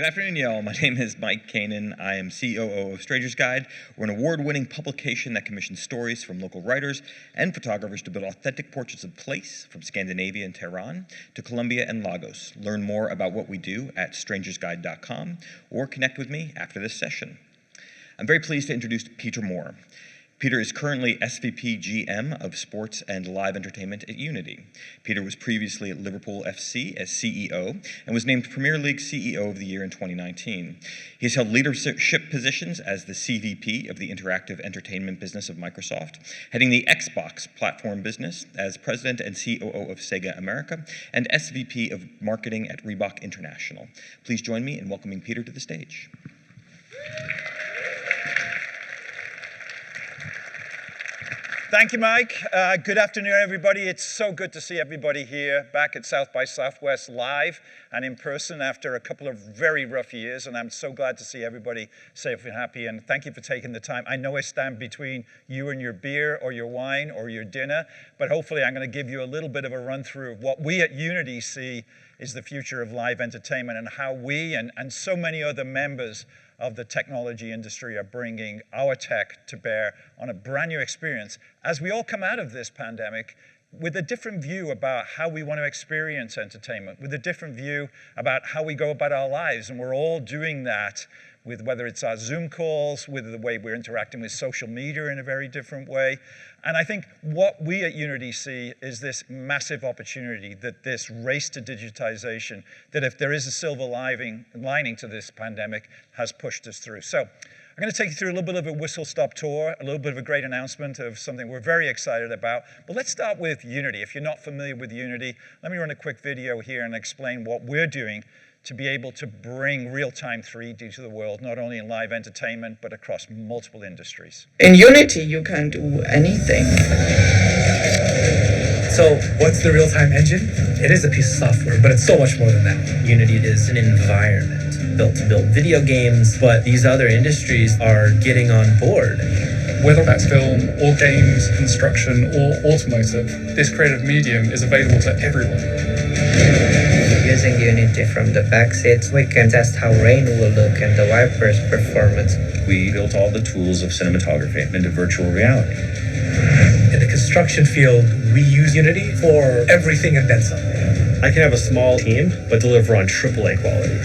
Good afternoon, y'all. My name is Mike Kanan. I am COO of Stranger's Guide. We're an award-winning publication that commissions stories from local writers and photographers to build authentic portraits of place, from Scandinavia and Tehran to Colombia and Lagos. Learn more about what we do at strangersguide.com or connect with me after this session. I'm very pleased to introduce Peter Moore. Peter is currently SVP GM of Sports and Live Entertainment at Unity. Peter was previously at Liverpool FC as CEO and was named Premier League CEO of the Year in 2019. He has held leadership positions as the CVP of the Interactive Entertainment business of Microsoft, heading the Xbox platform business as President and COO of Sega America, and SVP of Marketing at Reebok International. Please join me in welcoming Peter to the stage. Thank you, Mike. Good afternoon, everybody. It's so good to see everybody here back at South by Southwest live and in person after a couple of very rough years. And I'm so glad to see everybody safe and happy. And thank you for taking the time. I know I stand between you and your beer or your wine or your dinner, but hopefully I'm going to give you a little bit of a run through of what we at Unity see is the future of live entertainment and how we and so many other members of the technology industry are bringing our tech to bear on a brand new experience as we all come out of this pandemic with a different view about how we want to experience entertainment, with a different view about how we go about our lives. And we're all doing that with whether it's our Zoom calls, with the way we're interacting with social media in a very different way. And I think what we at Unity see is this massive opportunity, that this race to digitization, that if there is a silver lining to this pandemic, has pushed us through. So I'm going to take you through a little bit of a whistle-stop tour, a little bit of a great announcement of something we're very excited about. But let's start with Unity. If you're not familiar with Unity, let me run a quick video here and explain what we're doing to be able to bring real-time 3D to the world, not only in live entertainment, but across multiple industries. In Unity, you can do anything. So what's the real-time engine? It is a piece of software, but it's so much more than that. Unity is an environment built to build video games, but these other industries are getting on board. Whether that's film or games, construction or automotive, this creative medium is available to everyone. Using Unity from the backseat, we can test how rain will look and the wipers performance. We built all the tools of cinematography into virtual reality. In the construction field, we use Unity for everything and then some. I can have a small team, but deliver on AAA quality.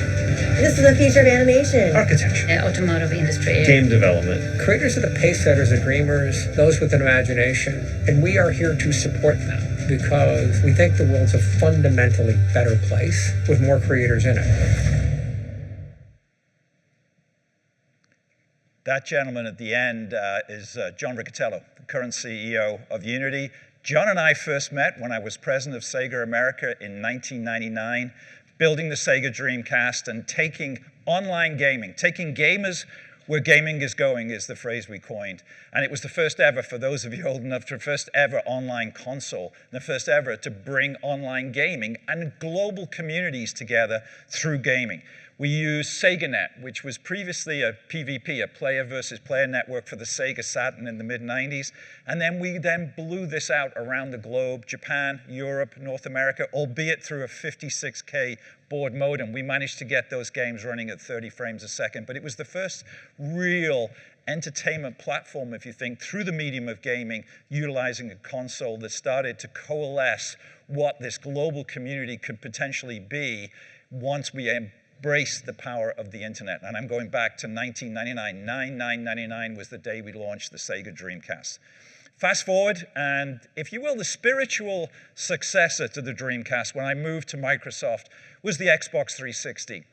This is the future of animation. Architecture. The automotive industry. Game development. Creators are the pace setters, the dreamers, those with an imagination, and we are here to support them because we think the world's a fundamentally better place with more creators in it. That gentleman at the end is John Riccitiello, the current CEO of Unity. John and I first met when I was president of Sega America in 1999, building the Sega Dreamcast and taking online gaming, taking gamers where gaming is going is the phrase we coined. And it was the first ever, for those of you old enough, the first ever online console, the first ever to bring online gaming and global communities together through gaming. We used SegaNet, which was previously a PvP, a player versus player network for the Sega Saturn in the mid-90s. And then we blew this out around the globe, Japan, Europe, North America, albeit through a 56K baud modem. We managed to get those games running at 30 frames a second. But it was the first real entertainment platform, if you think, through the medium of gaming, utilizing a console that started to coalesce what this global community could potentially be once we embrace the power of the internet. And I'm going back to 1999. 9/9/99 was the day we launched the Sega Dreamcast. Fast forward, and if you will, the spiritual successor to the Dreamcast when I moved to Microsoft was the Xbox 360.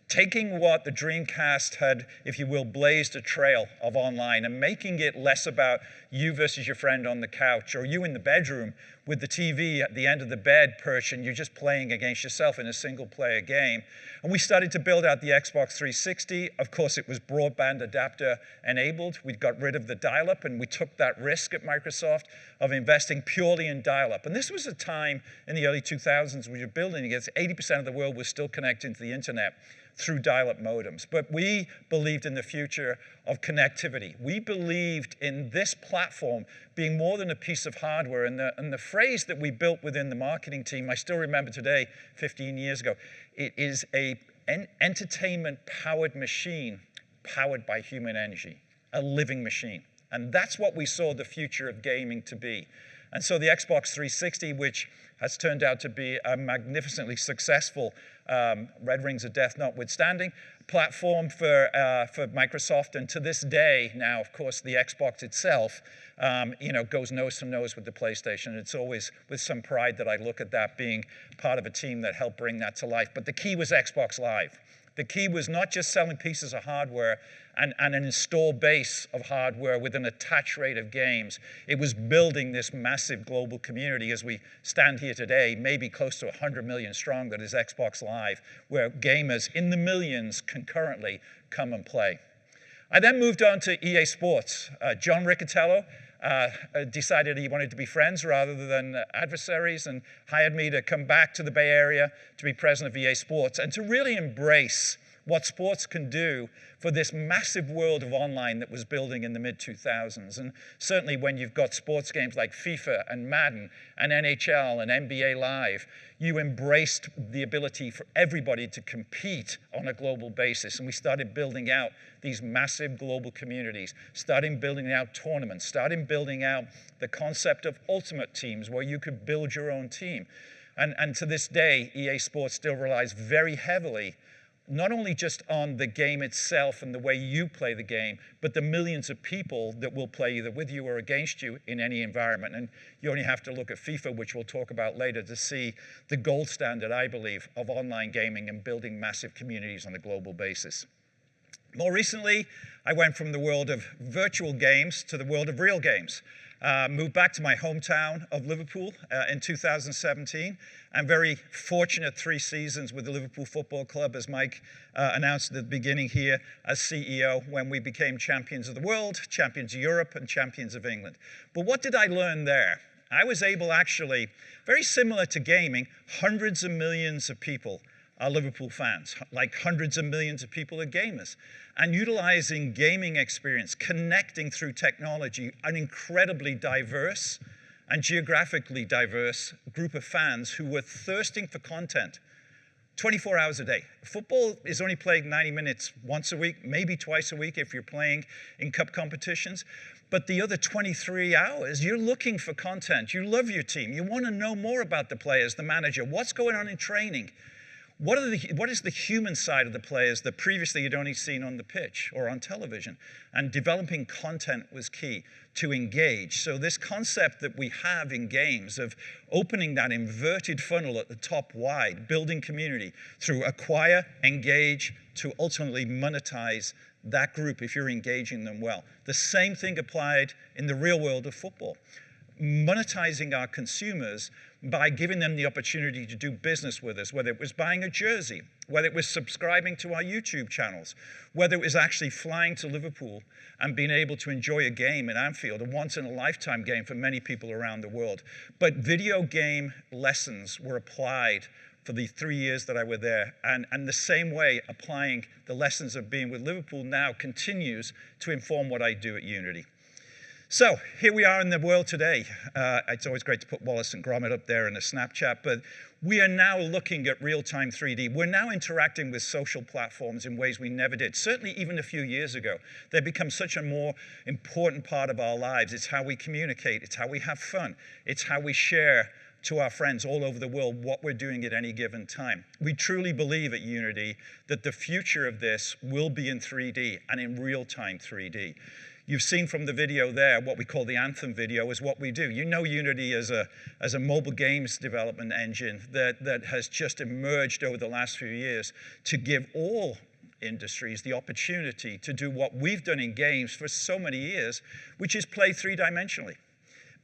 Taking what the Dreamcast had, if you will, blazed a trail of online and making it less about you versus your friend on the couch or you in the bedroom with the TV at the end of the bed perched and you're just playing against yourself in a single-player game. And we started to build out the Xbox 360. Of course, it was broadband adapter enabled. We got rid of the dial-up, and we took that risk at Microsoft of investing purely in dial-up. And this was a time in the early 2000s we were building against 80% of the world was still connecting to the internet through dial-up modems. But we believed in the future of connectivity. We believed in this platform being more than a piece of hardware. And the phrase that we built within the marketing team, I still remember today, 15 years ago, it is a entertainment-powered machine powered by human energy, a living machine. And that's what we saw the future of gaming to be. And so the Xbox 360, which has turned out to be a magnificently successful, Red Rings of Death notwithstanding, platform for Microsoft. And to this day, now, of course, the Xbox itself, goes nose to nose with the PlayStation. It's always with some pride that I look at that being part of a team that helped bring that to life. But the key was Xbox Live. The key was not just selling pieces of hardware and an install base of hardware with an attach rate of games. It was building this massive global community as we stand here today, maybe close to 100 million strong, that is Xbox Live, where gamers in the millions concurrently come and play. I then moved on to EA Sports. John Riccitiello decided he wanted to be friends rather than adversaries and hired me to come back to the Bay Area to be president of EA Sports and to really embrace what sports can do for this massive world of online that was building in the mid-2000s. And certainly when you've got sports games like FIFA and Madden and NHL and NBA Live, you embraced the ability for everybody to compete on a global basis. And we started building out these massive global communities, starting building out tournaments, starting building out the concept of ultimate teams where you could build your own team. And to this day, EA Sports still relies very heavily not only just on the game itself and the way you play the game, but the millions of people that will play either with you or against you in any environment. And you only have to look at FIFA, which we'll talk about later, to see the gold standard, I believe, of online gaming and building massive communities on a global basis. More recently, I went from the world of virtual games to the world of real games. Moved back to my hometown of Liverpool in 2017. I'm very fortunate 3 seasons with the Liverpool Football Club, as Mike announced at the beginning here, as CEO, when we became champions of the world, champions of Europe, and champions of England. But what did I learn there? I was able actually, very similar to gaming, hundreds of millions of people are Liverpool fans, like hundreds of millions of people are gamers. And utilizing gaming experience, connecting through technology, an incredibly diverse and geographically diverse group of fans who were thirsting for content 24 hours a day. Football is only played 90 minutes once a week, maybe twice a week if you're playing in cup competitions. But the other 23 hours, you're looking for content. You love your team. You want to know more about the players, the manager, what's going on in training. What is the human side of the players that previously you'd only seen on the pitch or on television? And developing content was key to engage. So this concept that we have in games of opening that inverted funnel at the top wide, building community through acquire, engage, to ultimately monetize that group if you're engaging them well. The same thing applied in the real world of football. Monetizing our consumers by giving them the opportunity to do business with us, whether it was buying a jersey, whether it was subscribing to our YouTube channels, whether it was actually flying to Liverpool and being able to enjoy a game in Anfield, a once-in-a-lifetime game for many people around the world. But video game lessons were applied for the 3 years that I were there. And the same way, applying the lessons of being with Liverpool now continues to inform what I do at Unity. So here we are in the world today. It's always great to put Wallace and Gromit up there in a Snapchat, but we are now looking at real-time 3D. We're now interacting with social platforms in ways we never did, certainly even a few years ago. They've become such a more important part of our lives. It's how we communicate. It's how we have fun. It's how we share to our friends all over the world what we're doing at any given time. We truly believe at Unity that the future of this will be in 3D and in real-time 3D. You've seen from the video there, what we call the Anthem video is what we do. You know Unity as a mobile games development engine that has just emerged over the last few years to give all industries the opportunity to do what we've done in games for so many years, which is play 3-dimensionally.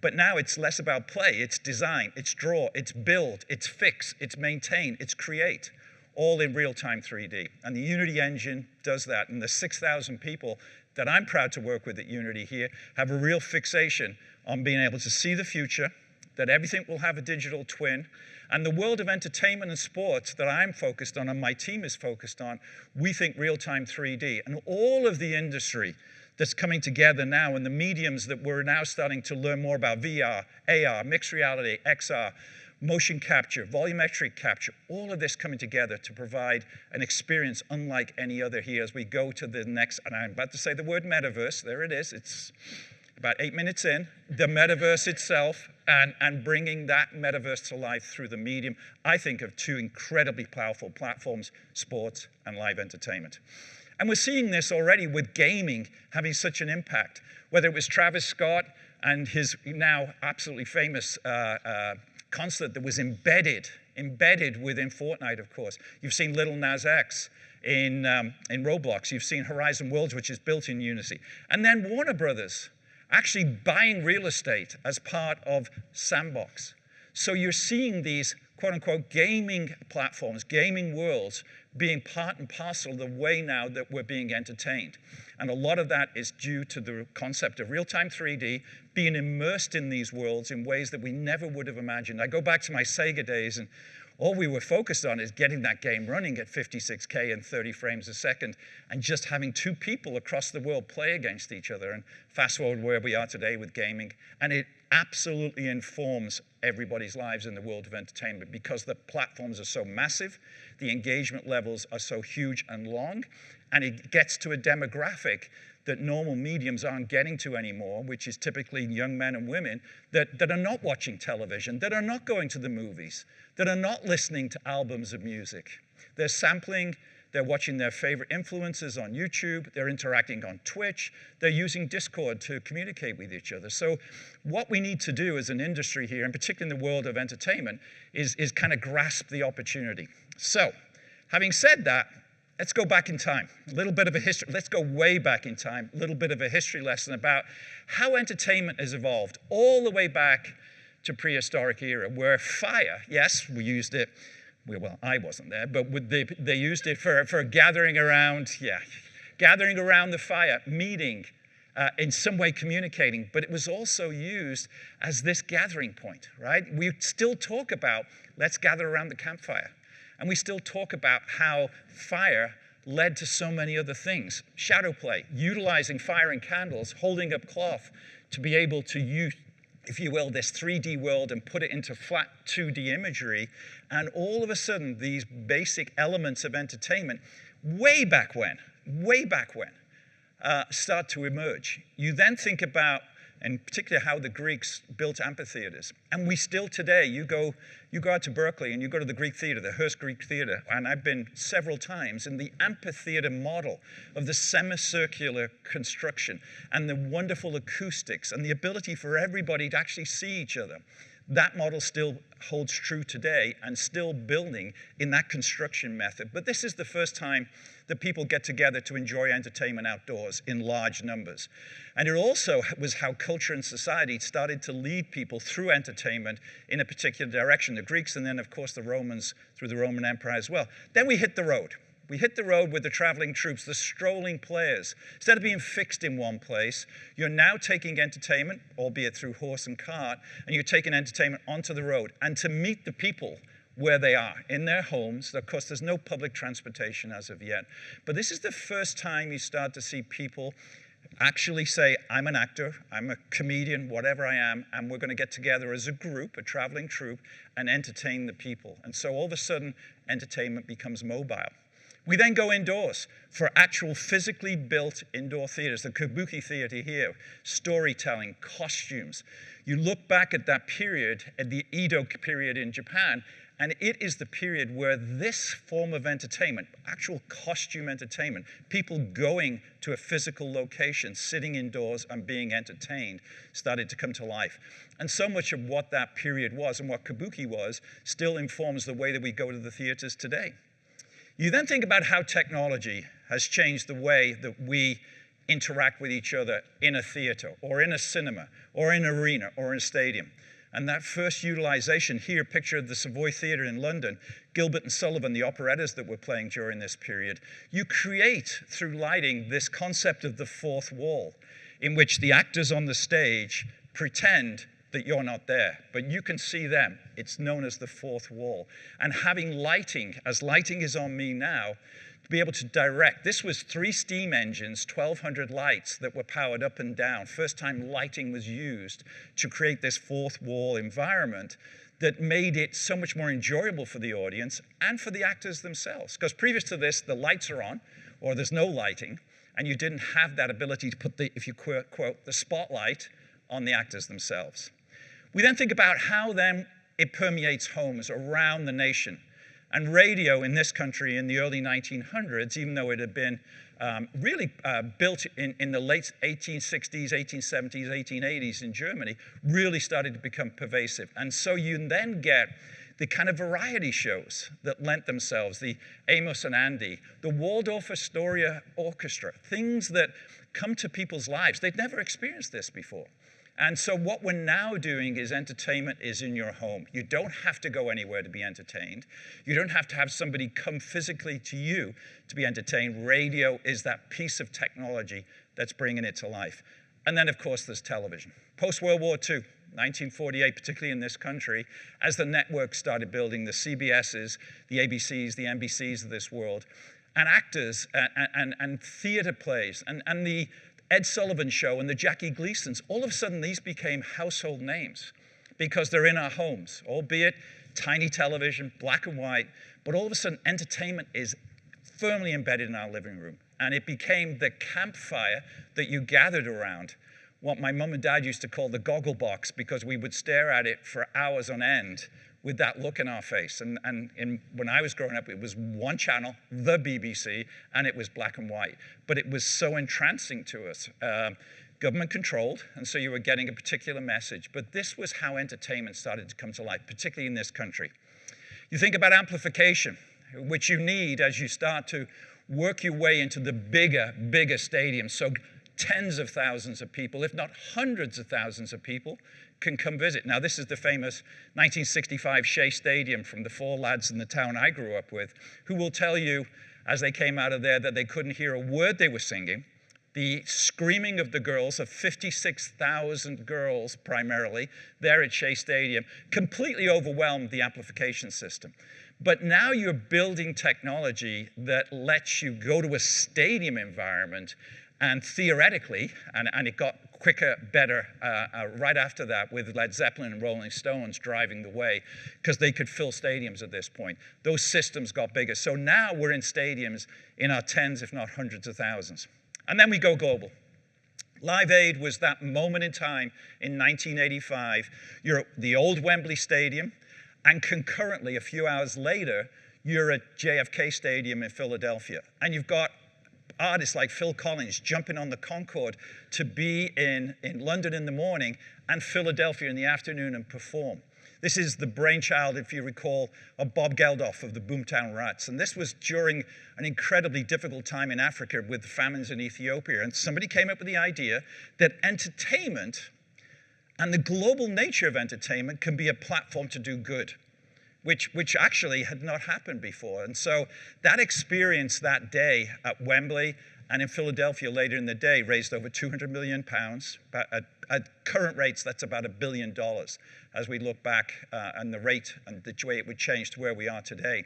But now it's less about play, it's design, it's draw, it's build, it's fix, it's maintain, it's create, all in real-time 3D. And the Unity engine does that. And the 6,000 people that I'm proud to work with at Unity here have a real fixation on being able to see the future, that everything will have a digital twin, and the world of entertainment and sports that I'm focused on and my team is focused on, we think real-time 3D. And all of the industry that's coming together now and the mediums that we're now starting to learn more about, VR, AR, mixed reality, XR, motion capture, volumetric capture, all of this coming together to provide an experience unlike any other here as we go to the next, and I'm about to say the word metaverse, there it is, it's about 8 minutes in, the metaverse itself, and bringing that metaverse to life through the medium, I think of two incredibly powerful platforms, sports and live entertainment. And we're seeing this already with gaming having such an impact, whether it was Travis Scott and his now absolutely famous concert that was embedded within Fortnite, of course. You've seen Lil Nas X in Roblox. You've seen Horizon Worlds, which is built in Unity. And then Warner Brothers actually buying real estate as part of Sandbox. So you're seeing these quote unquote gaming platforms, gaming worlds being part and parcel of the way now that we're being entertained. And a lot of that is due to the concept of real-time 3D, being immersed in these worlds in ways that we never would have imagined. I go back to my Sega days, and all we were focused on is getting that game running at 56K and 30 frames a second, and just having two people across the world play against each other. And fast forward where we are today with gaming, and it absolutely informs everybody's lives in the world of entertainment because the platforms are so massive, the engagement levels are so huge and long, and it gets to a demographic that normal mediums aren't getting to anymore, which is typically young men and women that are not watching television, that are not going to the movies, that are not listening to albums of music. They're sampling, they're watching their favorite influencers on YouTube, they're interacting on Twitch, they're using Discord to communicate with each other. So what we need to do as an industry here, and particularly in the world of entertainment, is kind of grasp the opportunity. So, having said that, let's go back in time. A little bit of a history, let's go way back in time, a little bit of a history lesson about how entertainment has evolved all the way back to prehistoric era, where fire, yes, we used it, well, I wasn't there, but they used it for gathering around, gathering around the fire, meeting, in some way communicating, but it was also used as this gathering point, right? We still talk about, let's gather around the campfire. And we still talk about how fire led to so many other things. Shadow play, utilizing fire and candles, holding up cloth to be able to use, if you will, this 3D world and put it into flat 2D imagery. And all of a sudden, these basic elements of entertainment, way back when, start to emerge. You then think about, and particularly how the Greeks built amphitheaters. And we still today, you go out to Berkeley and you go to the Greek theater, the Hearst Greek Theater, and I've been several times, and the amphitheater model of the semicircular construction and the wonderful acoustics and the ability for everybody to actually see each other. That model still holds true today and still building in that construction method. But this is the first time that people get together to enjoy entertainment outdoors in large numbers. And it also was how culture and society started to lead people through entertainment in a particular direction. The Greeks and then, of course, the Romans through the Roman Empire as well. Then we hit the road. We hit the road with the traveling troops, the strolling players. Instead of being fixed in one place, you're now taking entertainment, albeit through horse and cart, and you're taking entertainment onto the road. And to meet the people where they are, in their homes. Of course, there's no public transportation as of yet. But this is the first time you start to see people actually say, I'm an actor, I'm a comedian, whatever I am, and we're going to get together as a group, a traveling troupe, and entertain the people. And so all of a sudden, entertainment becomes mobile. We then go indoors for actual physically built indoor theaters, the Kabuki theater here, storytelling, costumes. You look back at that period, at the Edo period in Japan, and it is the period where this form of entertainment, actual costume entertainment, people going to a physical location, sitting indoors and being entertained, started to come to life. And so much of what that period was and what Kabuki was still informs the way that we go to the theaters today. You then think about how technology has changed the way that we interact with each other in a theater or in a cinema or in an arena or in a stadium. And that first utilization here, picture of the Savoy Theatre in London, Gilbert and Sullivan, the operettas that were playing during this period. You create, through lighting, this concept of the fourth wall, in which the actors on the stage pretend that you're not there, but you can see them. It's known as the fourth wall. And having lighting, as lighting is on me now, to be able to direct. This was 3 steam engines, 1,200 lights that were powered up and down. First time lighting was used to create this fourth wall environment that made it so much more enjoyable for the audience and for the actors themselves. Because previous to this, the lights are on, or there's no lighting, and you didn't have that ability to put the, if you quote, the spotlight on the actors themselves. We then think about how then it permeates homes around the nation. And radio in this country in the early 1900s, even though it had been really built in the late 1860s, 1870s, 1880s in Germany, really started to become pervasive. And so you then get the kind of variety shows that lent themselves, the Amos and Andy, the Waldorf Astoria Orchestra, things that come to people's lives. They'd never experienced this before. And so what we're now doing is entertainment is in your home. You don't have to go anywhere to be entertained. You don't have to have somebody come physically to you to be entertained. Radio is that piece of technology that's bringing it to life. And then, of course, there's television. Post-World War II, 1948, particularly in this country, as the networks started building, the CBSs, the ABCs, the NBCs of this world, and actors and theater plays, and the Ed Sullivan Show and the Jackie Gleasons, all of a sudden these became household names because they're in our homes, albeit tiny television, black and white, but all of a sudden entertainment is firmly embedded in our living room. And it became the campfire that you gathered around, what my mom and dad used to call the goggle box, because we would stare at it for hours on end with that look in our face. And when I was growing up, it was one channel, the BBC, and it was black and white. But it was so entrancing to us. Government controlled, and so you were getting a particular message. But this was how entertainment started to come to life, particularly in this country. You think about amplification, which you need as you start to work your way into the bigger stadiums. So tens of thousands of people, if not hundreds of thousands of people, can come visit. Now, this is the famous 1965 Shea Stadium from the four lads in the town I grew up with, who will tell you, as they came out of there, that they couldn't hear a word they were singing. The screaming of the girls, of 56,000 girls primarily, there at Shea Stadium, completely overwhelmed the amplification system. But now you're building technology that lets you go to a stadium environment, and theoretically, and it got quicker, better right after that with Led Zeppelin and Rolling Stones driving the way, because they could fill stadiums at this point. Those systems got bigger. So now we're in stadiums in our tens, if not hundreds of thousands. And then we go global. Live Aid was that moment in time in 1985. You're at the old Wembley Stadium, and concurrently, a few hours later, you're at JFK Stadium in Philadelphia. And you've got artists like Phil Collins jumping on the Concorde to be in London in the morning and Philadelphia in the afternoon and perform. This is the brainchild, if you recall, of Bob Geldof of the Boomtown Rats. And this was during an incredibly difficult time in Africa with the famines in Ethiopia. And somebody came up with the idea that entertainment and the global nature of entertainment can be a platform to do good, which actually had not happened before. And so that experience that day at Wembley and in Philadelphia later in the day raised over £200 million. At current rates, that's about $1 billion as we look back and the rate and the way it would change to where we are today.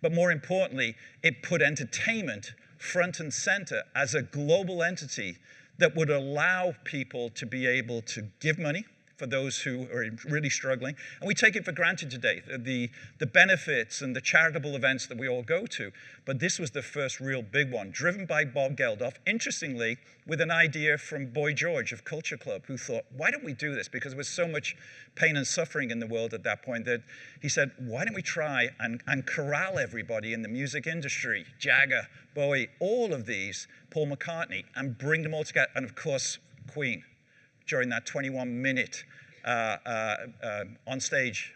But more importantly, it put entertainment front and center as a global entity that would allow people to be able to give money for those who are really struggling. And we take it for granted today, the benefits and the charitable events that we all go to. But this was the first real big one, driven by Bob Geldof, interestingly, with an idea from Boy George of Culture Club, who thought, why don't we do this? Because there was so much pain and suffering in the world at that point that he said, why don't we try and corral everybody in the music industry, Jagger, Bowie, all of these, Paul McCartney, and bring them all together. And of course, Queen, during that 21-minute on stage,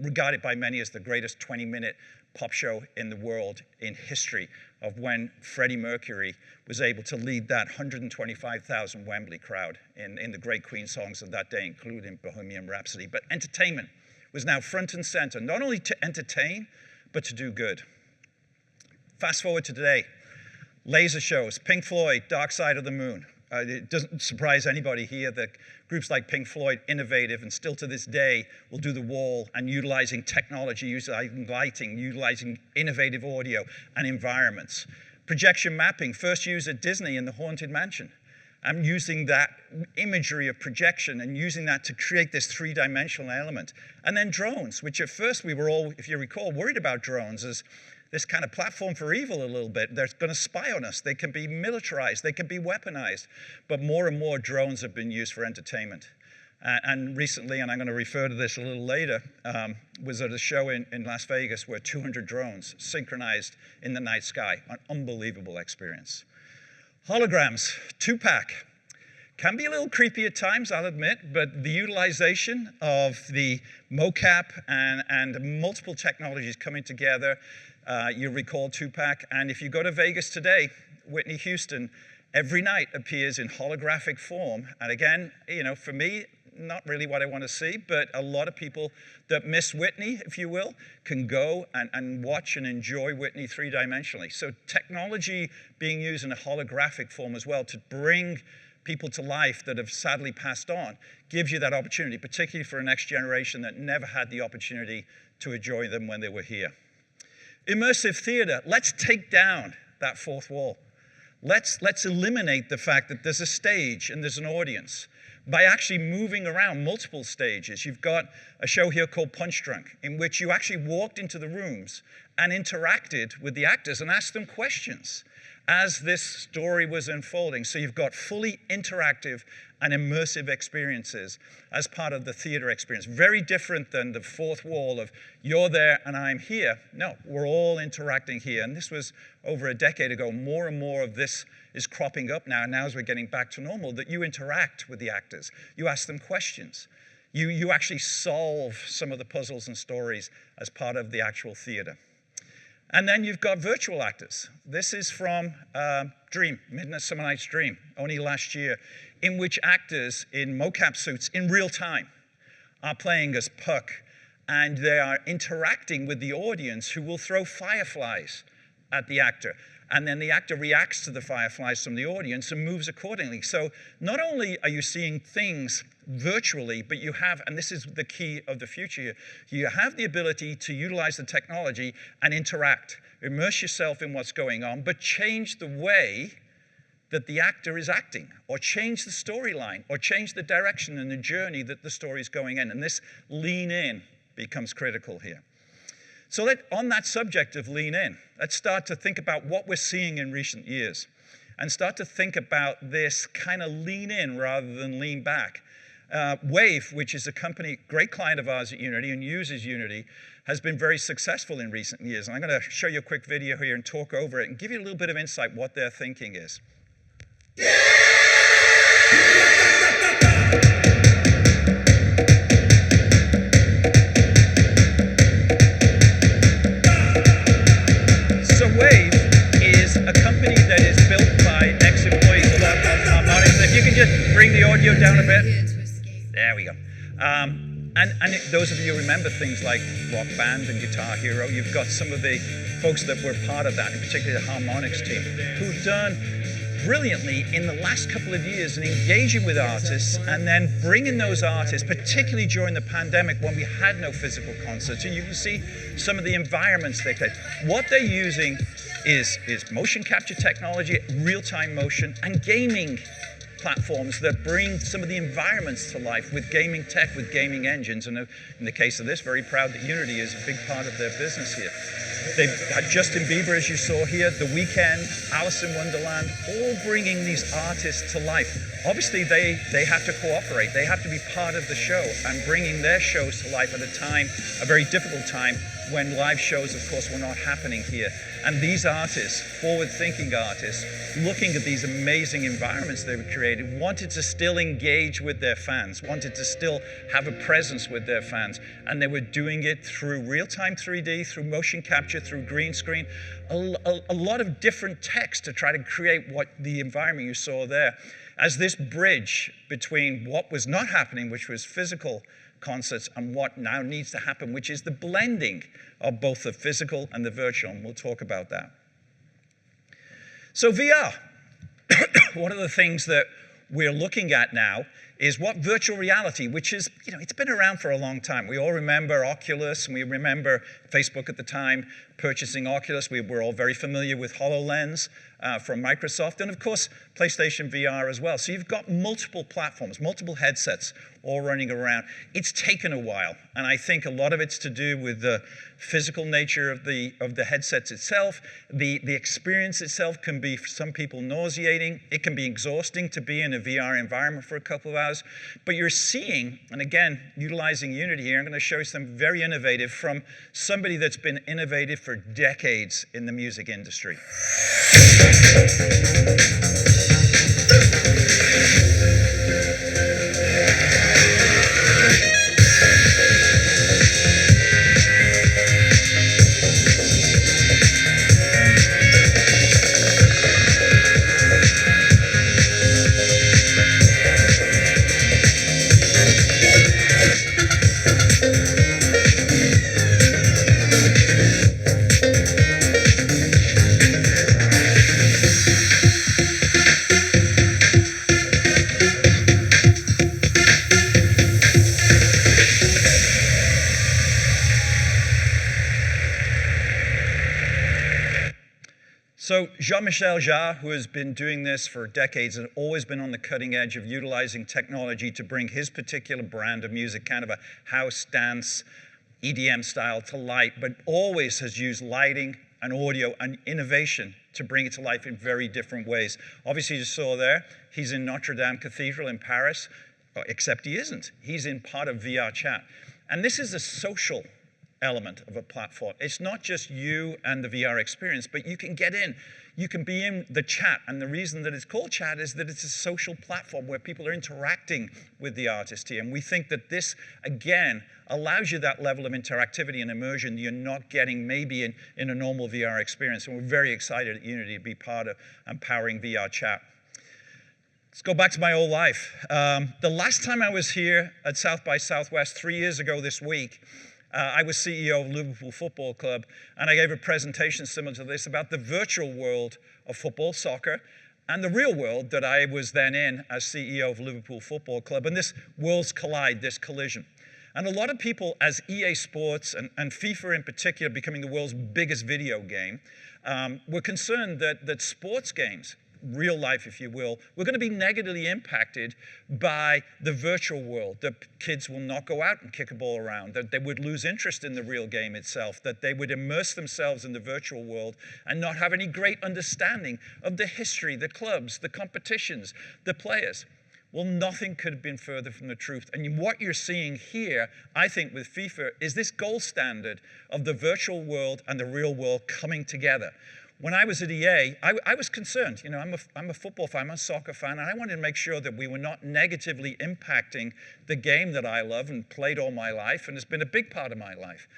regarded by many as the greatest 20-minute pop show in the world in history, of when Freddie Mercury was able to lead that 125,000 Wembley crowd in the great Queen songs of that day, including Bohemian Rhapsody. But entertainment was now front and center, not only to entertain, but to do good. Fast forward to today, laser shows, Pink Floyd, Dark Side of the Moon. It doesn't surprise anybody here that groups like Pink Floyd, innovative, and still to this day will do the wall and utilizing technology, utilizing lighting, utilizing innovative audio and environments. Projection mapping, first used at Disney in the Haunted Mansion. and using that imagery of projection and using that to create this three-dimensional element. And then drones, which at first we were all, if you recall, worried about drones as this kind of platform for evil a little bit. They're going to spy on us. They can be militarized. They can be weaponized. But more and more drones have been used for entertainment. And recently, and I'm going to refer to this a little later, was at a show in Las Vegas where 200 drones synchronized in the night sky. An unbelievable experience. Holograms, 2-pack. Can be a little creepy at times, I'll admit, but the utilization of the mocap and multiple technologies coming together, you recall 2-pack. And if you go to Vegas today, Whitney Houston every night appears in holographic form. And again, you know, for me, not really what I want to see, but a lot of people that miss Whitney, if you will, can go and watch and enjoy Whitney three-dimensionally. So technology being used in a holographic form as well to bring people to life that have sadly passed on gives you that opportunity, particularly for a next generation that never had the opportunity to enjoy them when they were here. Immersive theater. Let's take down that fourth wall. Let's eliminate the fact that there's a stage and there's an audience by actually moving around multiple stages. You've got a show here called Punch Drunk, in which you actually walked into the rooms and interacted with the actors and asked them questions as this story was unfolding. So you've got fully interactive and immersive experiences as part of the theater experience. Very different than the fourth wall of you're there and I'm here. No, we're all interacting here. And this was over a decade ago. More and more of this is cropping up now as we're getting back to normal, that you interact with the actors. You ask them questions. You actually solve some of the puzzles and stories as part of the actual theater. And then you've got virtual actors. This is from Dream, Midsummer Night's Dream, only last year, in which actors in mocap suits in real time are playing as Puck, and they are interacting with the audience who will throw fireflies at the actor. And then the actor reacts to the fireflies from the audience and moves accordingly. So not only are you seeing things virtually, but you have, and this is the key of the future, you have the ability to utilize the technology and interact, immerse yourself in what's going on, but change the way that the actor is acting, or change the storyline, or change the direction and the journey that the story is going in. And this lean in becomes critical here. So on that subject of lean in, let's start to think about what we're seeing in recent years and start to think about this kind of lean in rather than lean back. Wave, which is a company, great client of ours at Unity and uses Unity, has been very successful in recent years. And I'm going to show you a quick video here and talk over it and give you a little bit of insight what their thinking is. So Wave is a company that is built by ex-employees of Harmonics. If you can just bring the audio down a bit. There we go. Those of you who remember things like Rock Band and Guitar Hero, you've got some of the folks that were part of that, in particular the Harmonics team, who've done brilliantly in the last couple of years in engaging with artists and then bringing those artists, particularly during the pandemic when we had no physical concerts. And you can see some of the environments they played. What they're using is motion capture technology, real-time motion, and gaming platforms that bring some of the environments to life with gaming tech, with gaming engines. And in the case of this, very proud that Unity is a big part of their business here. They've had Justin Bieber, as you saw here, The Weeknd, Alice in Wonderland, all bringing these artists to life. Obviously, they have to cooperate. They have to be part of the show and bringing their shows to life at a time, a very difficult time, when live shows, of course, were not happening here. And these artists, forward-thinking artists, looking at these amazing environments they were created, wanted to still engage with their fans, wanted to still have a presence with their fans. And they were doing it through real-time 3D, through motion capture, through green screen, a lot of different text to try to create what the environment you saw there as this bridge between what was not happening, which was physical concerts, and what now needs to happen, which is the blending of both the physical and the virtual, and we'll talk about that. So VR, one of the things that we're looking at now is what virtual reality, which is, it's been around for a long time. We all remember Oculus, and we remember Facebook at the time purchasing Oculus. We were all very familiar with HoloLens from Microsoft, and of course, PlayStation VR as well. So you've got multiple platforms, multiple headsets all running around. It's taken a while, and I think a lot of it's to do with the physical nature of the headsets itself. The experience itself can be, for some people, nauseating. It can be exhausting to be in a VR environment for a couple of hours. But you're seeing, and again, utilizing Unity here, I'm going to show you something very innovative from somebody that's been innovative for decades in the music industry. So Jean-Michel Jarre, who has been doing this for decades and always been on the cutting edge of utilizing technology to bring his particular brand of music, kind of a house, dance, EDM style to light, but always has used lighting and audio and innovation to bring it to life in very different ways. Obviously, you saw there, he's in Notre Dame Cathedral in Paris, except he isn't. He's in part of VRChat. And this is a social element of a platform. It's not just you and the VR experience, but you can get in. You can be in the chat, and the reason that it's called chat is that it's a social platform where people are interacting with the artist here. And we think that this, again, allows you that level of interactivity and immersion you're not getting maybe in a normal VR experience. And we're very excited at Unity to be part of empowering VRChat. Let's go back to my old life. The last time I was here at South by Southwest 3 years ago this week, I was CEO of Liverpool Football Club, and I gave a presentation similar to this about the virtual world of football, soccer, and the real world that I was then in as CEO of Liverpool Football Club. And this worlds collide, this collision. And a lot of people, as EA Sports and FIFA in particular becoming the world's biggest video game, were concerned that sports games, real life, if you will, we're going to be negatively impacted by the virtual world, that kids will not go out and kick a ball around, that they would lose interest in the real game itself, that they would immerse themselves in the virtual world and not have any great understanding of the history, the clubs, the competitions, the players. Well, nothing could have been further from the truth. And what you're seeing here, I think, with FIFA is this gold standard of the virtual world and the real world coming together. When I was at EA, I was concerned. I'm a football fan, I'm a soccer fan, and I wanted to make sure that we were not negatively impacting the game that I love and played all my life, and it's been a big part of my life.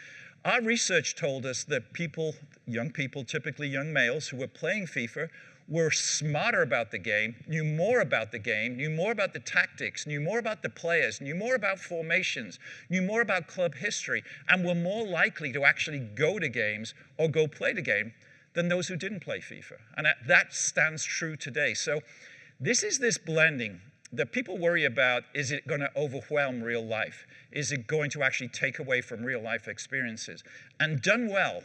Our research told us that people, young people, typically young males who were playing FIFA, were smarter about the game, knew more about the game, knew more about the tactics, knew more about the players, knew more about formations, knew more about club history, and were more likely to actually go to games or go play the game than those who didn't play FIFA. And that stands true today. So this is this blending that people worry about. Is it going to overwhelm real life? Is it going to actually take away from real life experiences? And done well,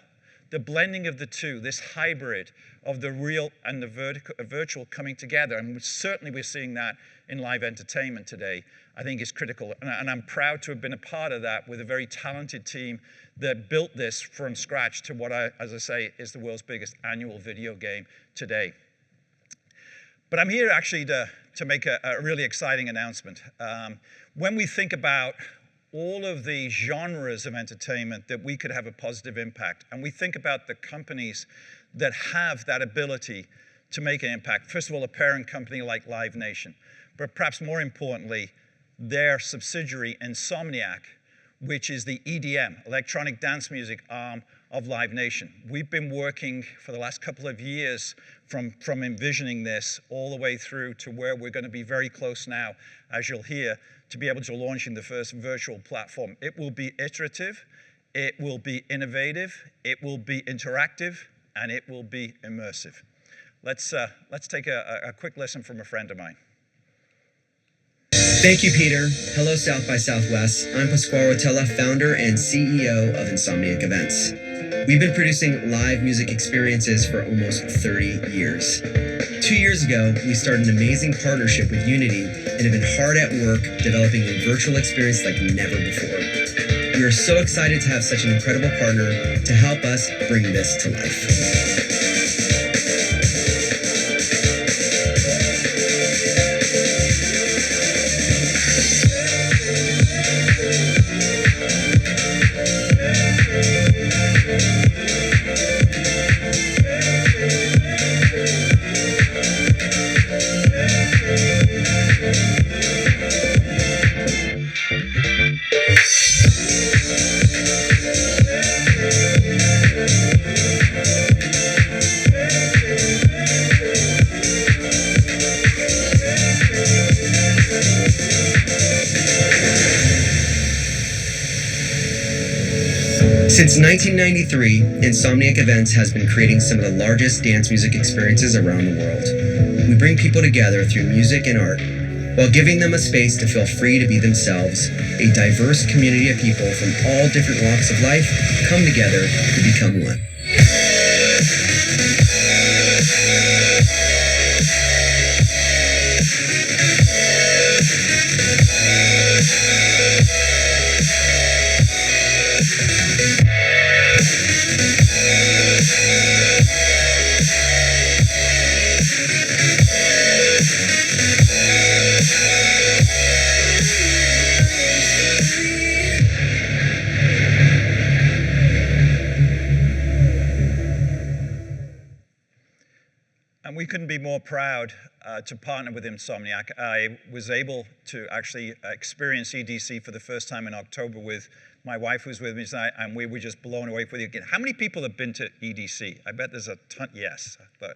the blending of the two, this hybrid of the real and the virtual coming together, and certainly we're seeing that in live entertainment today, I think is critical. And I'm proud to have been a part of that with a very talented team that built this from scratch to what, as I say, is the world's biggest annual video game today. But I'm here actually to make a really exciting announcement. When we think about all of the genres of entertainment that we could have a positive impact, and we think about the companies that have that ability to make an impact. First of all, a parent company like Live Nation, but perhaps more importantly, their subsidiary Insomniac, which is the EDM, electronic dance music arm of Live Nation. We've been working for the last couple of years from envisioning this all the way through to where we're going to be very close now, as you'll hear, to be able to launch in the first virtual platform. It will be iterative, it will be innovative, it will be interactive, and it will be immersive. Let's take a quick listen from a friend of mine. Thank you, Peter. Hello, South by Southwest. I'm Pasquale Rotella, founder and CEO of Insomniac Events. We've been producing live music experiences for almost 30 years. 2 years ago, we started an amazing partnership with Unity and have been hard at work developing a virtual experience like never before. We are so excited to have such an incredible partner to help us bring this to life. Since 1993, Insomniac Events has been creating some of the largest dance music experiences around the world. We bring people together through music and art, while giving them a space to feel free to be themselves. A diverse community of people from all different walks of life come together to become one. And we couldn't be more proud to partner with Insomniac. I was able to actually experience EDC for the first time in October with my wife, who's with me tonight, and we were just blown away with it again. How many people have been to EDC? I bet there's a ton. Yes, but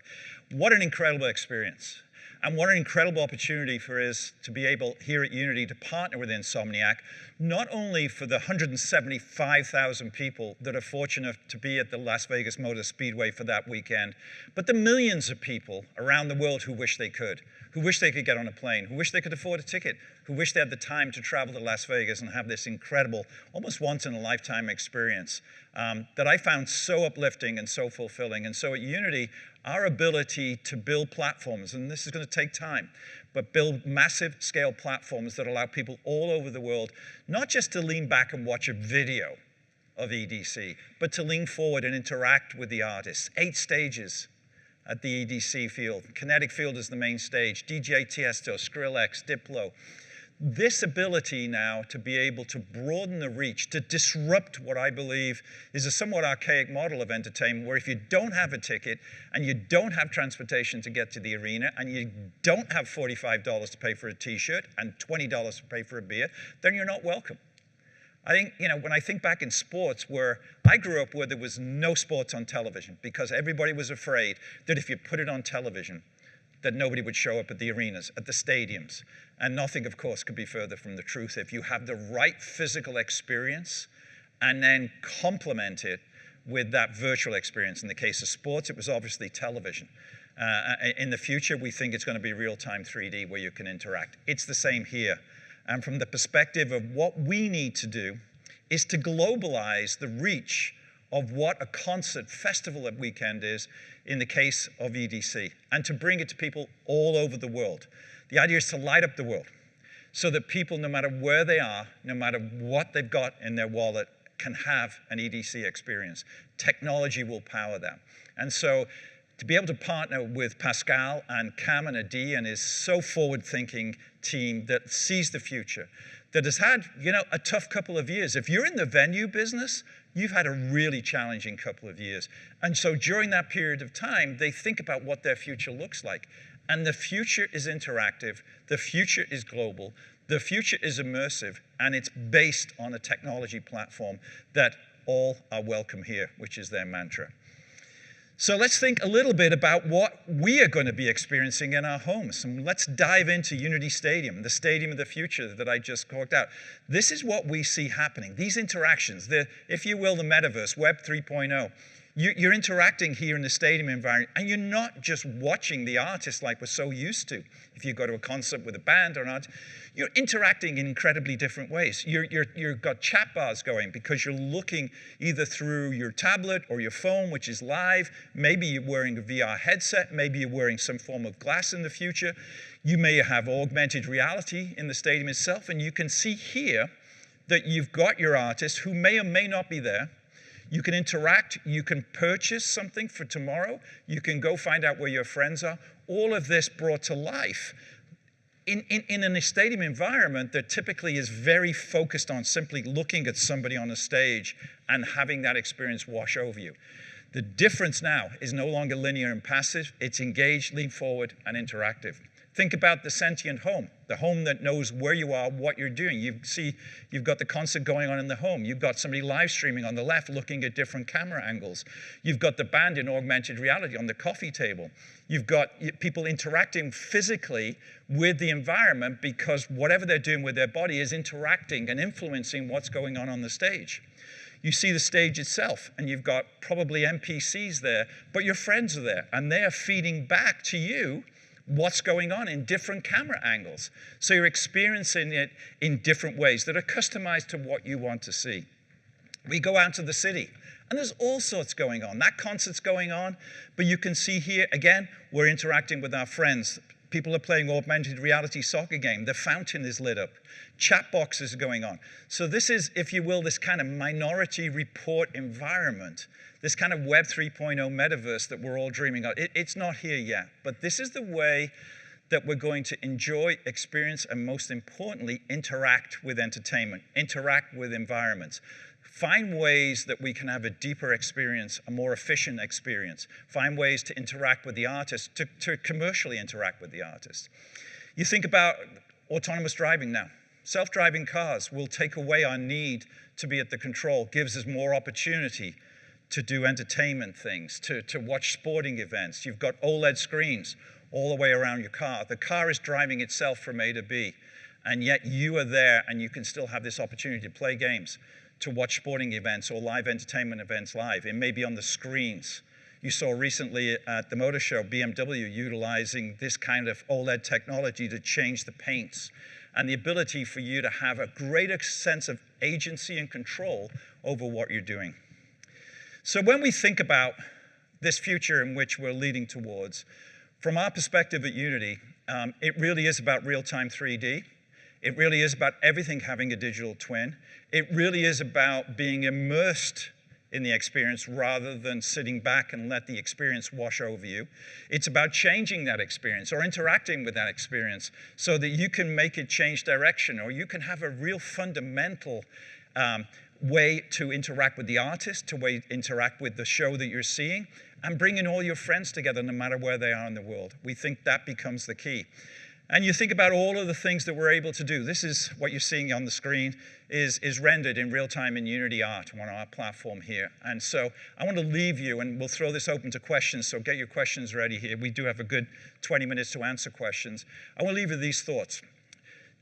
what an incredible experience. And what an incredible opportunity for us to be able here at Unity to partner with Insomniac, not only for the 175,000 people that are fortunate to be at the Las Vegas Motor Speedway for that weekend, but the millions of people around the world who wish they could, who wish they could get on a plane, who wish they could afford a ticket, who wish they had the time to travel to Las Vegas and have this incredible, almost once-in-a-lifetime experience that I found so uplifting and so fulfilling. And so at Unity, our ability to build platforms, and this is going to take time, but build massive scale platforms that allow people all over the world, not just to lean back and watch a video of EDC, but to lean forward and interact with the artists. 8 stages at the EDC field. Kinetic Field is the main stage. DJ Tiesto, Skrillex, Diplo. This ability now to be able to broaden the reach, to disrupt what I believe is a somewhat archaic model of entertainment, where if you don't have a ticket and you don't have transportation to get to the arena and you don't have $45 to pay for a t-shirt and $20 to pay for a beer, then you're not welcome. I think, when I think back in sports, where I grew up where there was no sports on television because everybody was afraid that if you put it on television, that nobody would show up at the arenas, at the stadiums. And nothing, of course, could be further from the truth. If you have the right physical experience and then complement it with that virtual experience. In the case of sports, it was obviously television. In the future, we think it's going to be real-time 3D where you can interact. It's the same here. And from the perspective of what we need to do is to globalize the reach of what a concert festival at weekend is in the case of EDC, and to bring it to people all over the world. The idea is to light up the world so that people, no matter where they are, no matter what they've got in their wallet, can have an EDC experience. Technology will power that. And so to be able to partner with Pasquale and Cam and Adi and his so forward-thinking team that sees the future, that has had, a tough couple of years. If you're in the venue business, you've had a really challenging couple of years. And so during that period of time, they think about what their future looks like. And the future is interactive, the future is global, the future is immersive, and it's based on a technology platform that all are welcome here, which is their mantra. So let's think a little bit about what we are going to be experiencing in our homes. And let's dive into Unity Stadium, the stadium of the future that I just talked out. This is what we see happening, these interactions, if you will, the metaverse, Web 3.0. You're interacting here in the stadium environment, and you're not just watching the artist like we're so used to. If you go to a concert with a band or not, you're interacting in incredibly different ways. You've got chat bars going because you're looking either through your tablet or your phone, which is live. Maybe you're wearing a VR headset. Maybe you're wearing some form of glass in the future. You may have augmented reality in the stadium itself, and you can see here that you've got your artist who may or may not be there. You can interact, you can purchase something for tomorrow, you can go find out where your friends are. All of this brought to life in a stadium environment that typically is very focused on simply looking at somebody on a stage and having that experience wash over you. The difference now is no longer linear and passive, it's engaged, lean forward, and interactive. Think about the sentient home, the home that knows where you are, what you're doing. You've got the concert going on in the home. You've got somebody live streaming on the left looking at different camera angles. You've got the band in augmented reality on the coffee table. You've got people interacting physically with the environment because whatever they're doing with their body is interacting and influencing what's going on the stage. You see the stage itself, and you've got probably NPCs there, but your friends are there, and they are feeding back to you what's going on in different camera angles. So you're experiencing it in different ways that are customized to what you want to see. We go out to the city, and there's all sorts going on. That concert's going on, but you can see here, again, we're interacting with our friends. People are playing augmented reality soccer game. The fountain is lit up. Chat boxes are going on. So this is, if you will, this kind of Minority Report environment, this kind of Web 3.0 metaverse that we're all dreaming of. It's not here yet, but this is the way that we're going to enjoy, experience, and most importantly, interact with entertainment, interact with environments. Find ways that we can have a deeper experience, a more efficient experience. Find ways to interact with the artist, to commercially interact with the artist. You think about autonomous driving now. Self-driving cars will take away our need to be at the control, gives us more opportunity to do entertainment things, to watch sporting events. You've got OLED screens all the way around your car. The car is driving itself from A to B, and yet you are there and you can still have this opportunity to play games, to watch sporting events or live entertainment events live. It may be on the screens. You saw recently at the Motor Show, BMW utilizing this kind of OLED technology to change the paints and the ability for you to have a greater sense of agency and control over what you're doing. So when we think about this future in which we're leading towards, from our perspective at Unity, it really is about real-time 3D. It really is about everything having a digital twin. It really is about being immersed in the experience rather than sitting back and let the experience wash over you. It's about changing that experience or interacting with that experience so that you can make it change direction, or you can have a real fundamental way to interact with the artist, to interact with the show that you're seeing, and bringing all your friends together no matter where they are in the world. We think that becomes the key. And you think about all of the things that we're able to do. This is what you're seeing on the screen is rendered in real time in Unity Art on our platform here. And so I want to leave you, and we'll throw this open to questions, so get your questions ready here. We do have a good 20 minutes to answer questions. I want to leave you with these thoughts.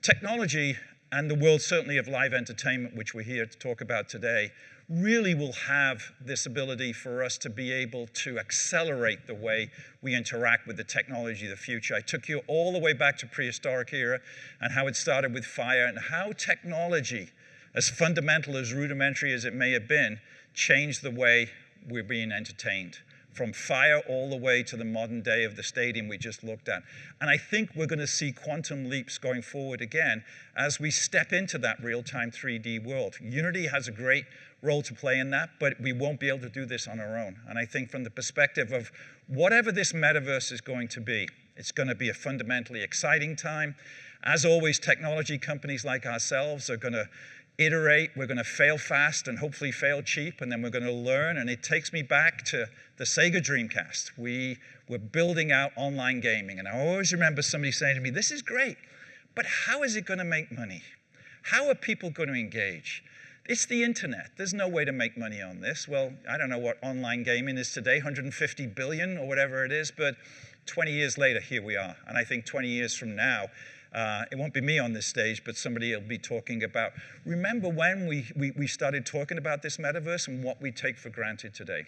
Technology and the world certainly of live entertainment, which we're here to talk about today, really will have this ability for us to be able to accelerate the way we interact with the technology of the future. I took you all the way back to prehistoric era and how it started with fire, and how technology, as fundamental, as rudimentary as it may have been, changed the way we're being entertained. From fire all the way to the modern day of the stadium we just looked at. And I think we're going to see quantum leaps going forward again as we step into that real-time 3D world. Unity has a great role to play in that, but we won't be able to do this on our own. And I think from the perspective of whatever this metaverse is going to be, it's going to be a fundamentally exciting time. As always, technology companies like ourselves are going to iterate, we're going to fail fast and hopefully fail cheap, and then we're going to learn. And it takes me back to the Sega Dreamcast. We were building out online gaming, and I always remember somebody saying to me, this is great, but how is it going to make money? How are people going to engage? It's the internet. There's no way to make money on this. Well, I don't know what online gaming is today, 150 billion or whatever it is, but 20 years later, here we are. And I think 20 years from now, it won't be me on this stage, but somebody will be talking about, remember when we started talking about this metaverse and what we take for granted today?